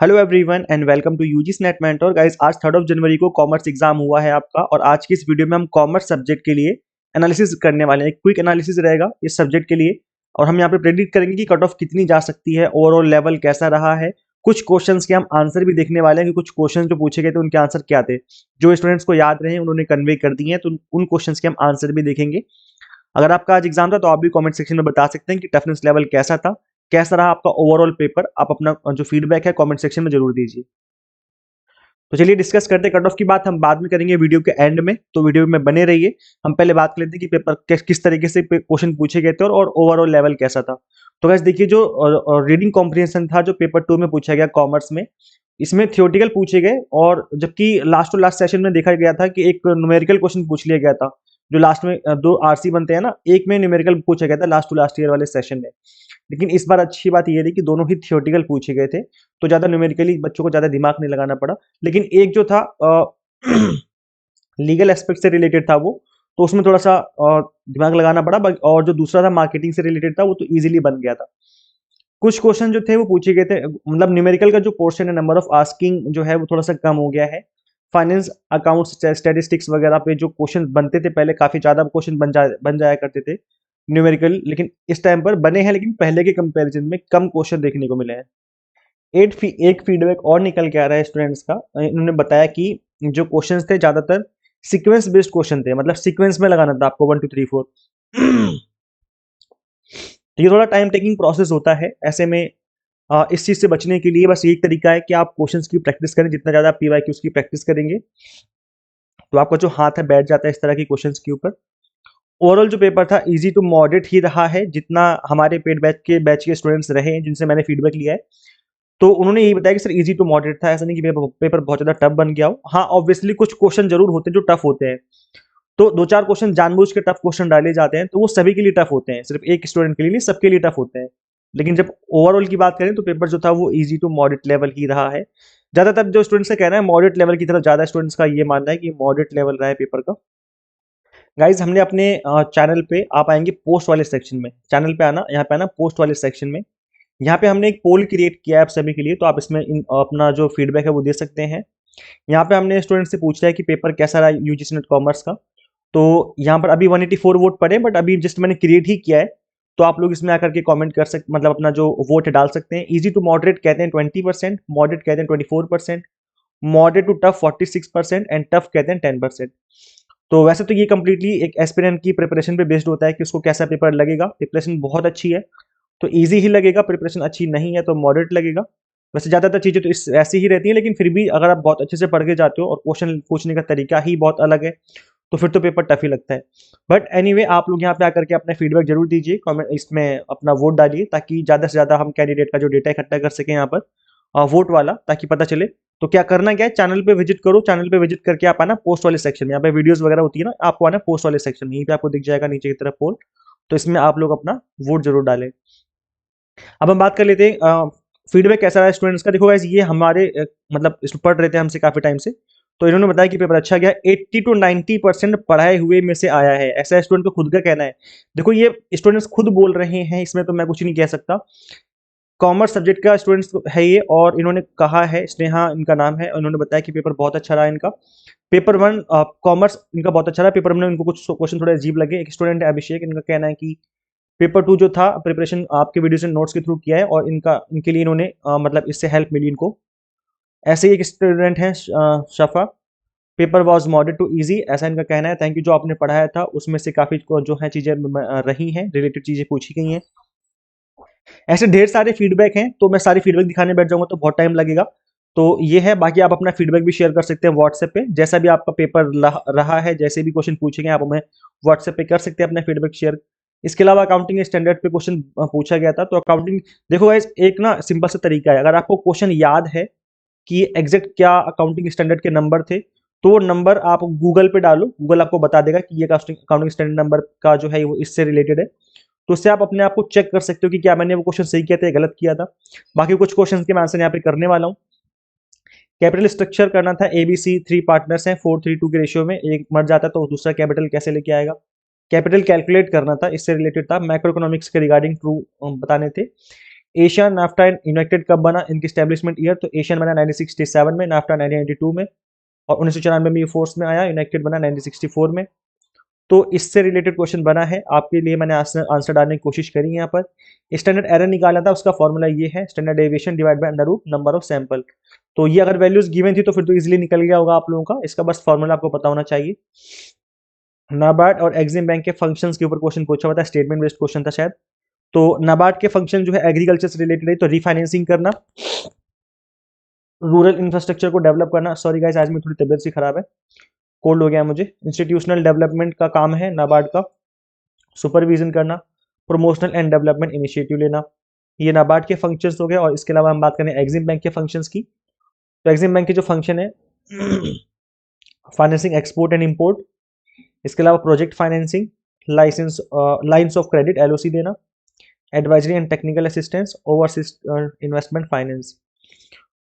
Hello everyone and welcome to UGC NET mentor guys. आज 3 जनवरी को commerce exam हुआ है आपका, और आज की इस वीडियो में हम कॉमर्स सब्जेक्ट के लिए एनालिसिस करने वाले हैं। एक क्विक एनालिसिस रहेगा इस सब्जेक्ट के लिए, और हम यहाँ पे प्रेडिक्ट करेंगे कि कट ऑफ कितनी जा सकती है, ओवरऑल लेवल कैसा रहा है। कुछ क्वेश्चंस के हम आंसर भी देखने वाले हैं कि कुछ क्वेश्चन जो पूछे गए थे उनके आंसर क्या थे, जो स्टूडेंट्स को याद रहे उन्होंने कन्वे कर दिए हैं, तो उन क्वेश्चन के हम आंसर भी देखेंगे। अगर आपका आज एग्जाम था तो आप भी कमेंट सेक्शन में बता सकते हैं कि टफनेस लेवल कैसा था, कैसा रहा आपका ओवरऑल पेपर। आप अपना जो फीडबैक है कमेंट सेक्शन में जरूर दीजिए। तो चलिए डिस्कस करते हैं। कट ऑफ की बात हम बाद में करेंगे वीडियो के एंड में, तो वीडियो में बने रहिए। हम पहले बात कर लेते हैं कि पेपर किस तरीके से क्वेश्चन पूछे गए थे और ओवरऑल लेवल कैसा था। तो गाइस देखिए, जो रीडिंग कॉम्प्रिहेंशन था जो पेपर 2 में पूछा गया कॉमर्स में, इसमें थियोरेटिकल पूछे गए, और जबकि लास्ट टू लास्ट सेशन में देखा गया था कि एक न्यूमेरिकल क्वेश्चन पूछ लिया गया था। जो लास्ट में दो आरसी बनते हैं ना, एक में न्यूमेरिकल पूछा गया था लास्ट टू लास्ट ईयर वाले सेशन में। लेकिन इस बार अच्छी बात ये रही कि दोनों ही थियोरेटिकल पूछे गए थे, तो ज्यादा न्यूमेरिकली बच्चों को ज्यादा दिमाग नहीं लगाना पड़ा। लेकिन एक जो था लीगल एस्पेक्ट से रिलेटेड था वो, तो उसमें थोड़ा सा दिमाग लगाना पड़ा। और जो दूसरा था मार्केटिंग से रिलेटेड था, वो तो इजीली बन गया था। कुछ क्वेश्चन जो थे वो पूछे गए थे, मतलब न्यूमेरिकल का जो पोर्शन है, नंबर ऑफ आस्किंग जो है वो थोड़ा सा कम हो गया है। फाइनेंस अकाउंट्स स्टैटिस्टिक्स वगैरह पे जो क्वेश्चन बनते थे पहले, काफी ज्यादा क्वेश्चन बन जाया करते थे न्यूमेरिकल, लेकिन इस टाइम पर बने हैं, लेकिन पहले के कंपैरिजन में कम क्वेश्चन देखने को मिले हैं। एक फीडबैक और निकल के आ रहा है स्टूडेंट्स का। इन्होंने बताया कि जो क्वेश्चंस थे ज्यादातर सीक्वेंस बेस्ड क्वेश्चन थे, मतलब सीक्वेंस में लगाना था आपको 1 2 3 4। ये थोड़ा टाइम टेकिंग प्रोसेस होता है। ऐसे में इस चीज से बचने के लिए बस यही तरीका है कि आप क्वेश्चंस की प्रैक्टिस करें। जितना ज्यादा आप पीवाईक्यूज की प्रैक्टिस करेंगे तो आपका जो हाथ है बैठ जाता है इस तरह की क्वेश्चंस के ऊपर। ओवरऑल जो पेपर था इजी टू मॉडरेट ही रहा है, जितना हमारे पेड बैच के स्टूडेंट्स रहे हैं जिनसे मैंने फीडबैक लिया है, तो उन्होंने यही बताया कि सर इजी टू मॉडरेट था। ऐसा नहीं कि पेपर बहुत ज्यादा टफ बन गया हो। हाँ, ऑब्वियसली कुछ क्वेश्चन जरूर होते हैं जो टफ होते हैं, तो दो चार क्वेश्चन जानबूझ के टफ क्वेश्चन डाले जाते हैं, तो वो सभी के लिए टफ होते हैं, सिर्फ एक स्टूडेंट के लिए नहीं, सबके लिए टफ होते हैं। लेकिन जब ओवरऑल की बात करें तो पेपर जो था वो इजी टू मॉडरेट लेवल ही रहा है। ज्यादातर जो स्टूडेंट्स का कहना है मॉडरेट लेवल की तरफ, ज्यादा स्टूडेंट्स का ये मानना है कि मॉडरेट लेवल रहा है पेपर का। गाइज हमने अपने चैनल पे, आप आएंगे पोस्ट वाले सेक्शन में, चैनल पे आना, यहाँ पे आना पोस्ट वाले सेक्शन में। यहाँ पे हमने एक पोल क्रिएट किया है आप सभी के लिए, तो आप इसमें अपना जो फीडबैक है वो दे सकते हैं। यहाँ पे हमने स्टूडेंट से पूछा है कि पेपर कैसा रहा यूजीसी नेट कॉमर्स का। तो यहाँ पर अभी 184 वोट पड़े, बट अभी जस्ट मैंने क्रिएट ही किया है, तो आप लोग इसमें आकर के कमेंट कर सकते, मतलब अपना जो वोट है डाल सकते हैं। इजी टू मॉडरेट कहते हैं 20%, मॉडरेट कहते हैं 24%, moderate to tough 46% and tough कहते हैं 10%। तो वैसे तो ये कंप्लीटली एक एस्पिरेंट की प्रिपरेशन पे बेस्ड होता है कि उसको कैसा पेपर लगेगा। प्रिपरेशन बहुत अच्छी है तो इजी ही लगेगा, प्रिपरेशन अच्छी नहीं है तो मॉडरेट लगेगा। वैसे ज़्यादातर चीज़ें तो इस ऐसी ही रहती हैं, लेकिन फिर भी अगर आप बहुत अच्छे से पढ़ के जाते हो और क्वेश्चन पूछने का तरीका ही बहुत अलग है, तो फिर तो पेपर टफ ही लगता है। बट एनीवे आप लोग यहाँ पे आकर के अपना फीडबैक जरूर दीजिए, कमेंट इसमें अपना वोट डालिए, ताकि ज़्यादा से ज़्यादा हम कैंडिडेट का जो डेटा इकट्ठा कर सकें यहाँ पर वोट वाला, ताकि पता चले। तो क्या करना क्या है, चैनल पे विजिट करो, चैनल पे विजिट करके आप आना पोस्ट वाले सेक्शन में, यहाँ पे वीडियोस वगैरह होती है ना, आपको आना पोस्ट वाले सेक्शन में, यहीं पे आपको दिख जाएगा नीचे की तरफ पोल। तो इसमें आप लोग अपना वोट जरूर डालें। अब हम बात कर लेते हैं फीडबैक कैसा रहा स्टूडेंट्स का। देखो गाइस, ये हमारे मतलब पढ़ रहे थे हमसे काफी टाइम से, तो इन्होंने बताया कि पेपर अच्छा गया। 80 to 90% पढ़ाए हुए में से आया है, ऐसा स्टूडेंट को खुद का कहना है। देखो ये स्टूडेंट्स खुद बोल रहे हैं, इसमें तो मैं कुछ नहीं कह सकता। कॉमर्स सब्जेक्ट का स्टूडेंट्स है ये, और इन्होंने कहा है, स्नेहा इनका नाम है, उन्होंने बताया कि पेपर बहुत अच्छा रहा इनका। पेपर 1 कॉमर्स इनका बहुत अच्छा रहा। पेपर 1 में इनको कुछ क्वेश्चन थोड़े अजीब लगे। एक स्टूडेंट है अभिषेक, इनका कहना है कि पेपर 2 जो था प्रिपरेशन आपके वीडियो से नोट्स के थ्रू किया है, और इनके लिए इन्होंने मतलब इससे हेल्प मिली इनको। ऐसे ही एक स्टूडेंट है Shafa, paper was moderate to easy, ऐसा इनका कहना है। थैंक यू, जो आपने पढ़ाया था उसमें से काफ़ी जो है चीज़ें रही हैं, रिलेटेड चीज़ें पूछी गई हैं। ऐसे ढेर सारे फीडबैक हैं, तो मैं सारी फीडबैक दिखाने बैठ जाऊंगा तो बहुत टाइम लगेगा। तो ये है, बाकी आप अपना फीडबैक भी शेयर कर सकते हैं व्हाट्सएप पे, जैसा भी आपका पेपर रहा है, जैसे भी क्वेश्चन पूछेंगे आप हमें व्हाट्सएप पे कर सकते हैं अपना फीडबैक शेयर। इसके अलावा अकाउंटिंग स्टैंडर्ड पे क्वेश्चन पूछा गया था, तो अकाउंटिंग देखो गाइस, एक ना सिंपल सा तरीका है। अगर आपको क्वेश्चन याद है कि एग्जैक्ट क्या अकाउंटिंग स्टैंडर्ड के नंबर थे, तो वो नंबर आप गूगल पे डालो, गूगल आपको बता देगा कि ये अकाउंटिंग स्टैंडर्ड नंबर का जो है वो इससे रिलेटेड है। तो उससे आप अपने आप को चेक कर सकते हो कि क्या मैंने वो क्वेश्चन सही किया था या गलत किया था। बाकी कुछ क्वेश्चन के मैं आंसर यहाँ पे करने वाला हूँ। कैपिटल स्ट्रक्चर करना था, एबीसी 3 पार्टनर्स हैं, 4:3 के रेशियो में, एक मर जाता तो दूसरा कैपिटल कैसे लेके आएगा। कैपिटल कैलकुलेट करना था, इससे रिलेटेड था। मैक्रो इकोनॉमिक्स के रिगार्डिंग ट्रू बताने थे। एशिया नाफ्टा एंड यूनाइटेड कब बना, इनकी स्टैब्लिशमेंट ईयर, तो एशियन बना 1967 में, नाफ्टा 1992 में, और 1994 में ये फोर्स में आया, यूनाइटेड बना 1964 में। तो इससे रिलेटेड क्वेश्चन बना है आपके लिए, मैंने आंसर डालने की कोशिश करी है यहाँ पर। स्टैंडर्ड एरर निकाला था, उसका फॉर्मूला ये है, standard deviation divide by under root number of sample. तो ये अगर वैल्यूज गिवन थी तो फिर तो इजीली निकल गया होगा आप लोगों का, इसका बस फॉर्मूला आपको पता होना चाहिए। नाबार्ड और एग्जिम बैंक के फंक्शंस के ऊपर क्वेश्चन पूछा हुआ था, स्टेटमेंट बेस्ड क्वेश्चन था शायद। तो नाबार्ड के फंक्शन जो है एग्रीकल्चर से रिलेटेड है, तो रिफाइनेंसिंग करना, रूरल इंफ्रास्ट्रक्चर को डेवलप करना, सॉरी गाइस आज मेरी थोड़ी तबियत सी खराब है, कोल्ड हो गया मुझे, इंस्टीट्यूशनल डेवलपमेंट का काम है नाबार्ड का, सुपरविजन करना, प्रमोशनल एंड डेवलपमेंट इनिशिएटिव लेना, ये नाबार्ड के फंक्शंस हो गए। और इसके अलावा हम बात करें एग्जिम बैंक के फंक्शंस की, तो एग्जिम बैंक के जो फंक्शन है फाइनेंसिंग एक्सपोर्ट एंड इंपोर्ट, इसके अलावा project financing, licence lines of credit LOC देना, advisory and technical assistance, overseas investment finance.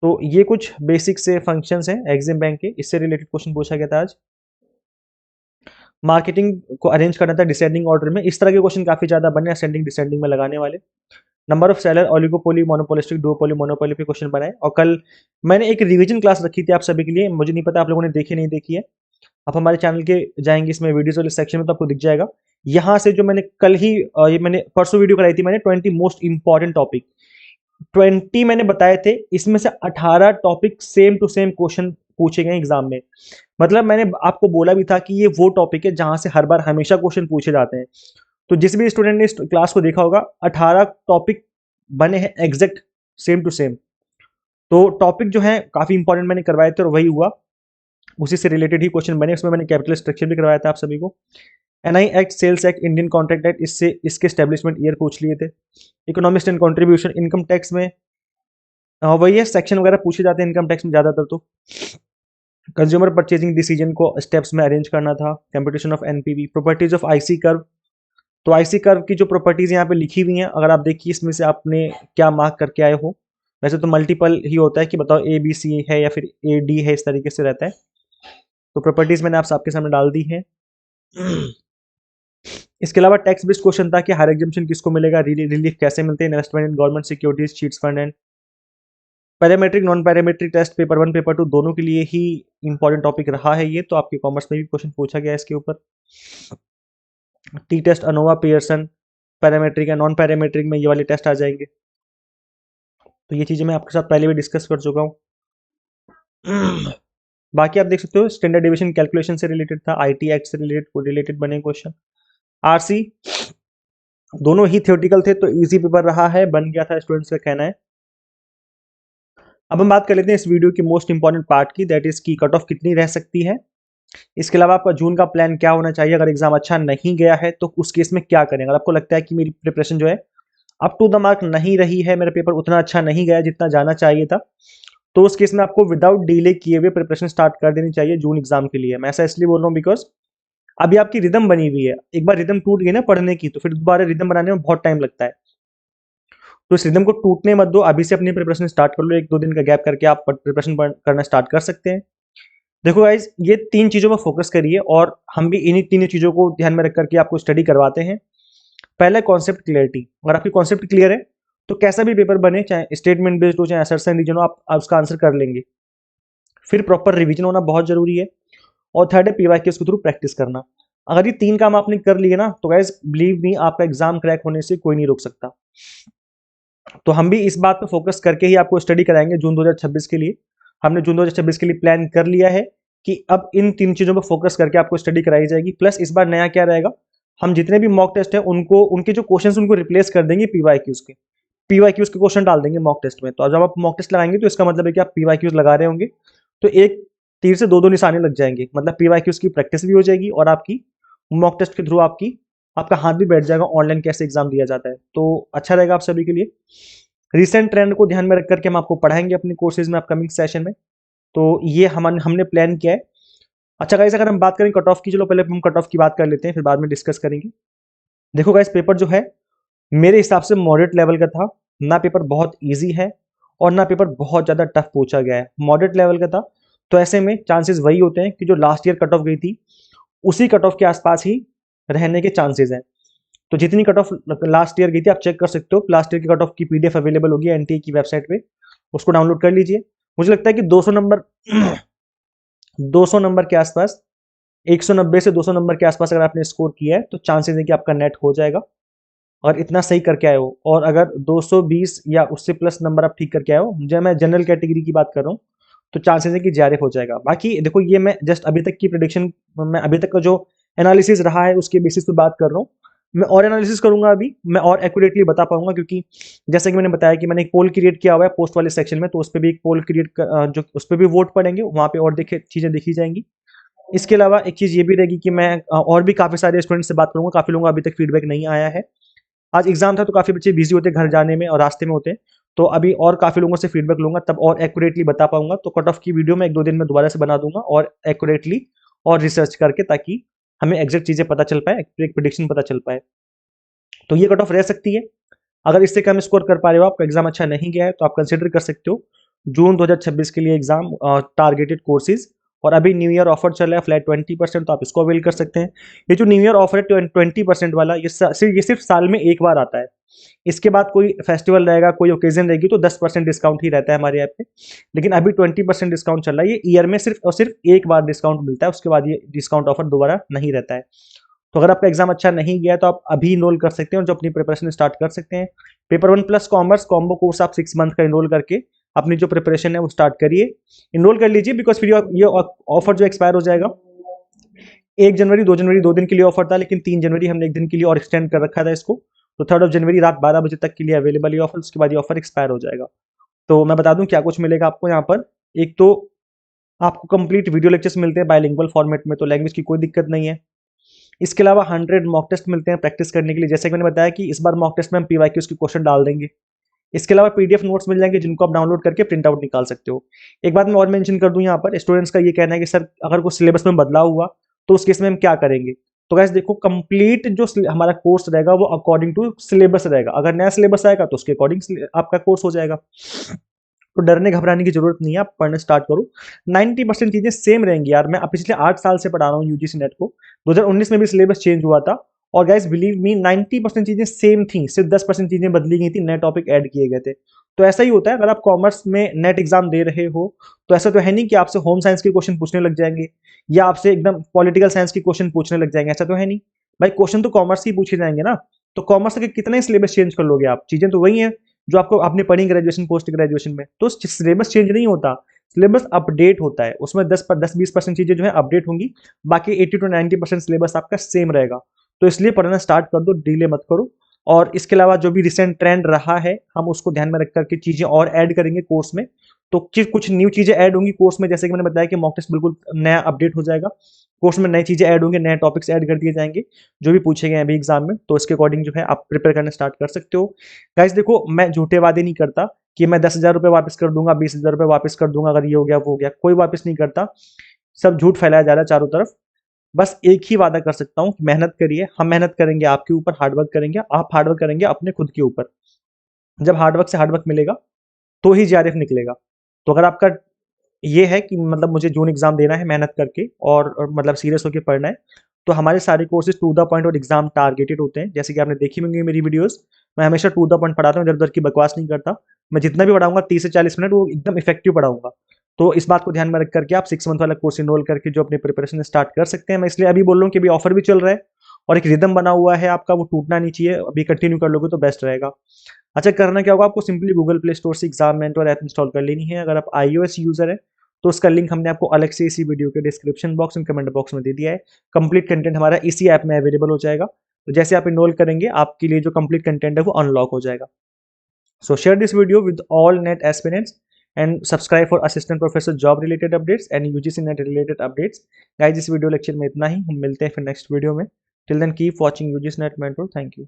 तो ये कुछ बेसिक से फंक्शंस हैं एग्जिम बैंक के, इससे रिलेटेड क्वेश्चन पूछा गया था आज। मार्केटिंग को अरेंज करना था डिसेंडिंग ऑर्डर में, इस तरह के क्वेश्चन काफी ज्यादा बने असेंडिंग डिसेंडिंग में लगाने वाले। Number of seller, oligopoly, monopolistic, duopoly, monopoly पे क्वेश्चन बनाए। और कल मैंने एक रिवीजन क्लास रखी थी आप सभी के लिए, मुझे नहीं पता आप लोगों ने देखी नहीं देखी है, आप हमारे चैनल के जाएंगे इसमें वीडियोस वाले सेक्शन में तो आपको दिख जाएगा। यहाँ से जो मैंने कल ही ये मैंने परसों वीडियो कराई थी मैंने 20 मोस्ट इंपॉर्टेंट टॉपिक, 20 मैंने बताए थे, इसमें से 18 topic same to same question पूछे गए एग्जाम में। मतलब मैंने आपको बोला भी था कि ये वो टॉपिक है जहां से हर बार हमेशा क्वेश्चन पूछे जाते हैं। तो जिस भी स्टूडेंट ने इस क्लास को देखा होगा 18 टॉपिक बने हैं एग्जैक्ट सेम टू सेम। तो टॉपिक जो है काफी इंपॉर्टेंट मैंने करवाए थे और वही हुआ, उसी से रिलेटेड ही क्वेश्चन बने। उसमें मैंने कैपिटल स्ट्रक्चर भी करवाया था आप सभी को, NI act, sales act, Indian contract act, इससे इसके स्टैब्लिशमेंट ईयर पूछ लिए थे। Economics and contribution, income tax में वही है, सेक्शन वगैरह पूछे जाते हैं इनकम टैक्स में ज्यादातर। तो कंज्यूमर परचेजिंग डिसीजन को स्टेप्स में अरेंज करना था, computation of NPV, properties of IC curve. तो आईसी कर्व की जो प्रॉपर्टीज यहाँ पे लिखी हुई हैं, अगर आप देखिए इसमें से आपने क्या मार्क करके आए हो, वैसे तो मल्टीपल ही होता है कि बताओ ए बी सी है या फिर ए डी है, इस तरीके से रहता है। तो प्रॉपर्टीज मैंने आप सबके सामने डाल दी है। इसके अलावा टैक्स बेस्ड क्वेश्चन था कि हायर एग्जाम्पशन किसको मिलेगा, रिलीफ कैसे मिलते हैं, investment in government securities, chits fund and parametric non parametric test, paper 1 paper 2 दोनों के लिए ही इंपॉर्टेंट टॉपिक रहा है ये। तो आपके कॉमर्स में भी क्वेश्चन पूछा गया है इसके ऊपर। T test, ANOVA, Pearson, parametric या नॉन पैरामेट्रिक में ये वाले टेस्ट आ जाएंगे। तो ये चीजें मैं आपके साथ पहले भी डिस्कस कर चुका हूँ। बाकी आप देख सकते हो स्टैंडर्ड डेविएशन कैलकुलेशन से रिलेटेड था, आईटी एक्ट से रिलेटेड बने क्वेश्चन। आरसी दोनों ही थ्योरेटिकल थे तो इजी पेपर रहा है, बन गया था स्टूडेंट्स का कहना है। अब हम बात कर लेते हैं इस वीडियो की मोस्ट इंपॉर्टेंट पार्ट की, दैट इज की कट ऑफ कितनी रह सकती है। इसके अलावा आपका जून का प्लान क्या होना चाहिए, अगर एग्जाम अच्छा नहीं गया है तो उस केस में क्या करें। अगर आपको लगता है कि मेरी प्रिपरेशन जो है अप टू द मार्क नहीं रही है, मेरा पेपर उतना अच्छा नहीं गया जितना जाना चाहिए था, तो उस केस में आपको विदाउट डिले किए हुए प्रिपरेशन स्टार्ट कर देनी चाहिए जून एग्जाम के लिए। मैं ऐसा इसलिए बोल रहा हूँ बिकॉज अभी आपकी रिदम बनी हुई है, एक बार रिदम टूट गई ना पढ़ने की तो फिर दोबारा रिदम बनाने में बहुत टाइम लगता है। तो इस रिदम को टूटने मत दो, अभी से अपनी प्रिपरेशन स्टार्ट कर लो, 1-2 दिन का गैप करके आप प्रिपरेशन करना स्टार्ट कर सकते हैं। देखो गाइज, ये 3 चीजों पर फोकस करिए और हम भी इन्हीं 3 चीजों को ध्यान में रख करके आपको स्टडी करवाते हैं। पहला कॉन्सेप्ट क्लियरिटी, अगर आपकी कॉन्सेप्ट क्लियर है तो कैसा भी पेपर बने, चाहे स्टेटमेंट बेस्ड हो चाहे असर्शन रीजन हो, आप उसका आंसर कर लेंगे। फिर प्रॉपर रिवीजन होना बहुत जरूरी है, और थर्ड है पीवाईक्यूज के थ्रू प्रैक्टिस करना। अगर ये 3 काम आपने कर लिए ना तो गाइज बिलीव मी, आपका एग्जाम क्रैक होने से कोई नहीं रोक सकता। तो हम भी इस बात पर फोकस करके ही आपको स्टडी कराएंगे जून 2026 के लिए। हमने जून 2026 के लिए प्लान कर लिया है कि अब इन 3 चीजों पर फोकस करके आपको स्टडी कराई जाएगी। प्लस इस बार नया क्या रहेगा, हम जितने भी मॉक टेस्ट है उनको, उनके जो क्वेश्चंस उनको रिप्लेस कर देंगे पीवाईक्यूज के, पीवाईक्यूज के क्वेश्चन डाल देंगे मॉक टेस्ट में। तो जब आप मॉक टेस्ट लगाएंगे तो इसका मतलब है कि आप पीवाईक्यूज लगा रहे होंगे, तो एक तीर से 2 निशाने लग जाएंगे, मतलब पीवाईक्यूज की प्रैक्टिस भी हो जाएगी और आपकी मॉक टेस्ट के थ्रू आपका हाथ भी बैठ जाएगा ऑनलाइन कैसे एग्जाम दिया जाता है। तो अच्छा रहेगा आप सभी के लिए। रिसेंट ट्रेंड को ध्यान में रख करके हम आपको पढ़ाएंगे अपने कोर्सेज में अपकमिंग सेशन में। तो ये हमने प्लान किया है। अच्छा गाइस, अगर हम बात करें कट ऑफ की, चलो पहले हम कट ऑफ की बात कर लेते हैं, फिर बाद में डिस्कस करेंगे। देखो गाइस, पेपर जो है मेरे हिसाब से मॉडरेट लेवल का था, ना पेपर बहुत ईजी है और ना पेपर बहुत ज्यादा टफ पूछा गया है, मॉडरेट लेवल का था। तो ऐसे में चांसेस वही होते हैं कि जो लास्ट ईयर कट ऑफ गई थी उसी कट ऑफ के आसपास ही रहने के चांसेस हैं। तो जितनी कट ऑफ लास्ट ईयर गई थी आप चेक कर सकते हो, लास्ट ईयर की कट ऑफ की पीडीएफ अवेलेबल होगी एनटीए की वेबसाइट पे, उसको डाउनलोड कर लीजिए। मुझे लगता है कि 200 नंबर 200 नंबर के आसपास, 190 से 200 नंबर के आसपास अगर आपने स्कोर किया है तो चांसेस है कि आपका नेट हो जाएगा, और इतना सही करके आए हो। और अगर 220 या उससे प्लस नंबर आप ठीक करके आए हो, जब मैं जनरल कैटेगरी की बात कर रहा हूँ, तो चांसेस है कि जेआरएफ हो जाएगा। बाकी देखो ये मैं जस्ट अभी तक की प्रिडिक्शन, मैं अभी तक का जो एनालिसिस रहा है उसके बेसिस पे बात कर रहा हूँ। मैं और एनालिसिस करूंगा अभी, मैं और एक्यूरेटली बता पाऊंगा, क्योंकि जैसे कि मैंने बताया कि मैंने एक पोल क्रिएट किया हुआ है पोस्ट वाले सेक्शन में, तो उस पर भी एक पोल क्रिएट, जो उस पर भी वोट पड़ेंगे, वहां पे और देखे चीजें देखी जाएंगी। इसके अलावा एक चीज ये भी रहेगी कि मैं और भी काफी सारे स्टूडेंट से बात करूंगा, काफी लोगों का अभी तक फीडबैक नहीं आया है। आज एग्जाम था तो काफी बच्चे बिजी होते घर जाने में और रास्ते में होते, तो अभी और काफी लोगों से फीडबैक लूंगा, तब और एक्यूरेटली बता पाऊंगा। तो कट ऑफ की वीडियो मैं 1-2 दिन में दोबारा से बना दूंगा, और एक्यूरेटली और रिसर्च करके, ताकि हमें एग्जैक्ट चीजें पता चल पाए, एक प्रिडिक्शन पता चल पाए। तो ये कट ऑफ रह सकती है। अगर इससे कम स्कोर कर पा रहे हो, आपका एग्जाम अच्छा नहीं गया है, तो आप कंसिडर कर सकते हो जून 2026 के लिए एग्जाम टारगेटेड कोर्सेज। और अभी न्यू ईयर ऑफर चल रहा है फ्लैट 20%, तो आप इसको अवेल कर सकते हैं। ये जो न्यू ईयर ऑफर है 20% वाला, ये सिर्फ साल में एक बार आता है। इसके बाद कोई फेस्टिवल रहेगा, कोई ओकेजन रहेगी, तो 10% डिस्काउंट ही रहता है हमारे ऐप पे। लेकिन अभी 20% डिस्काउंट चल रहा है, ये ईयर में सिर्फ और सिर्फ एक बार डिस्काउंट मिलता है, उसके बाद ये डिस्काउंट ऑफर दोबारा नहीं रहता है। तो अगर आपका एग्जाम अच्छा नहीं गया तो आप अभी इनरोल कर सकते हैं और जो अपनी प्रिपरेशन स्टार्ट कर सकते हैं। Paper 1 plus commerce combo course आप 6 मंथ का इनरोल करके अपनी जो प्रिपरेशन है वो स्टार्ट करिए, इनरोल कर लीजिए, बिकॉज फिर ये ऑफर जो एक्सपायर हो जाएगा 1 जनवरी, 2 जनवरी 2 दिन के लिए ऑफर था, लेकिन 3 जनवरी हमने 1 दिन के लिए और एक्सटेंड कर रखा था इसको। तो 3 जनवरी रात 12 बजे तक के लिए अवेलेबल ये ऑफर, उसके बाद ये ऑफर एक्सपायर हो जाएगा। तो मैं बता दूं क्या कुछ मिलेगा आपको यहाँ पर। एक तो आपको कंप्लीट वीडियो लेक्चर्स मिलते हैं बायलिंगुअल फॉर्मेट में, तो लैंग्वेज की कोई दिक्कत नहीं है। इसके अलावा 100 मॉक टेस्ट मिलते हैं प्रैक्टिस करने के लिए, जैसे कि मैंने बताया कि इस बार मॉक टेस्ट में हम पीवाईक्यूज के क्वेश्चन डाल देंगे। इसके अलावा पीडीएफ नोट्स मिल जाएंगे जिनको आप डाउनलोड करके प्रिंट आउट निकाल सकते हो। एक बात मैं और मेंशन कर दूं यहाँ पर, स्टूडेंट्स का ये कहना है कि सर अगर कोई सिलेबस में बदलाव हुआ तो उस केस में हम क्या करेंगे। तो गाइस देखो, कंप्लीट जो हमारा कोर्स रहेगा वो अकॉर्डिंग टू सिलेबस रहेगा। अगर नया सिलेबस आएगा तो उसके अकॉर्डिंग आपका कोर्स हो जाएगा। तो डरने घबराने की जरूरत नहीं है, आप पढ़ना स्टार्ट करो। 90% चीजें सेम रहेंगी यार। मैं पिछले 8 साल से पढ़ा रहा हूँ यूजीसी नेट को, 2019 में भी सिलेबस चेंज हुआ था, और गाइस बिलीव मी 90% चीजें सेम थी, सिर्फ 10% चीजें बदली गई थी, नए टॉपिक ऐड किए गए थे। तो ऐसा ही होता है, अगर आप कॉमर्स में नेट एग्जाम दे रहे हो तो ऐसा तो है नहीं कि आपसे होम साइंस के क्वेश्चन पूछने लग जाएंगे, या आपसे एकदम पॉलिटिकल साइंस के क्वेश्चन पूछने लग जाएंगे, ऐसा तो है नहीं। भाई क्वेश्चन तो कॉमर्स ही पूछे जाएंगे ना। तो कॉमर्स के कितना ही सिलेबस चेंज कर लोगे आप, चीजें तो वही है जो आपको आपने पढ़ी ग्रेजुएशन पोस्ट ग्रेजुएशन में। तो सिलेबस चेंज नहीं होता, सिलेबस अपडेट होता है, उसमें 10-20% चीजें जो है अपडेट होंगी, बाकी 80-90% सिलेबस आपका सेम रहेगा। तो इसलिए पढ़ना स्टार्ट कर दो, डिले मत करो। और इसके अलावा जो भी रिसेंट ट्रेंड रहा है हम उसको ध्यान में रख करके चीजें और ऐड करेंगे कोर्स में। तो कुछ न्यू चीजें ऐड होंगी कोर्स में, जैसे कि मैंने बताया कि मॉक टेस्ट बिल्कुल नया अपडेट हो जाएगा, कोर्स में नई चीजें ऐड होंगे, नए टॉपिक्स ऐड कर दिए जाएंगे जो भी पूछे गए अभी एग्जाम में। तो इसके अकॉर्डिंग जो है आप प्रिपेयर करना स्टार्ट कर सकते हो। गाइस देखो, मैं झूठे वादे नहीं करता कि मैं 10,000 रुपये वापस कर दूंगा, 20,000 रुपये वापस कर दूंगा, अगर ये हो गया वो हो गया, कोई वापस नहीं करता। सब झूठ फैलाया जा रहा है चारों तरफ। बस एक ही वादा कर सकता हूँ, मेहनत करिए, हम मेहनत करेंगे आपके ऊपर, हार्डवर्क करेंगे, आप हार्डवर्क करेंगे अपने खुद के ऊपर। जब हार्डवर्क से हार्डवर्क मिलेगा तो ही जेआरएफ निकलेगा। तो अगर आपका ये है कि मतलब मुझे जून एग्जाम देना है मेहनत करके, और मतलब सीरियस होकर पढ़ना है, तो हमारे सारे कोर्सेज टू द पॉइंट और एग्जाम टारगेटेड होते हैं। जैसे कि आपने देखी होंगी मेरी वीडियोस, मैं हमेशा टू द पॉइंट पढ़ाता हूँ, इधर उधर की बकवास नहीं करता। मैं जितना भी पढ़ाऊंगा 30 से 40 मिनट वो एकदम इफेक्टिव पढ़ाऊंगा। तो इस बात को ध्यान में रख करके आप 6 मंथ वाला कोर्स इनरोल करके जो अपनी प्रिपरेशन स्टार्ट कर सकते हैं। मैं इसलिए अभी बोल रहा हूँ कि अभी ऑफर भी चल रहा है और एक रिदम बना हुआ है आपका, वो टूटना नहीं चाहिए, अभी कंटिन्यू कर लोगे तो बेस्ट रहेगा। अच्छा, करना क्या होगा आपको, सिंपली गूगल प्ले स्टोर से एग्जाम मेंटर ऐप इंस्टॉल कर लेनी है। अगर आप iOS यूजर है तो उसका लिंक हमने आपको अलग से इसी वीडियो के डिस्क्रिप्शन बॉक्स में कमेंट बॉक्स में दे दिया है। कंप्लीट कंटेंट हमारा इसी ऐप में अवेलेबल हो जाएगा। तो जैसे आप इनरोल करेंगे आपके लिए जो कंप्लीट कंटेंट है वो अनलॉक हो जाएगा। So share this video with all NET aspirants and subscribe for assistant professor job related updates and UGC NET related updates. Guys, इस वीडियो लेक्चर में इतना ही, हम मिलते हैं फिर नेक्स्ट वीडियो में। Till then keep watching UGC NET Mentor. Thank you.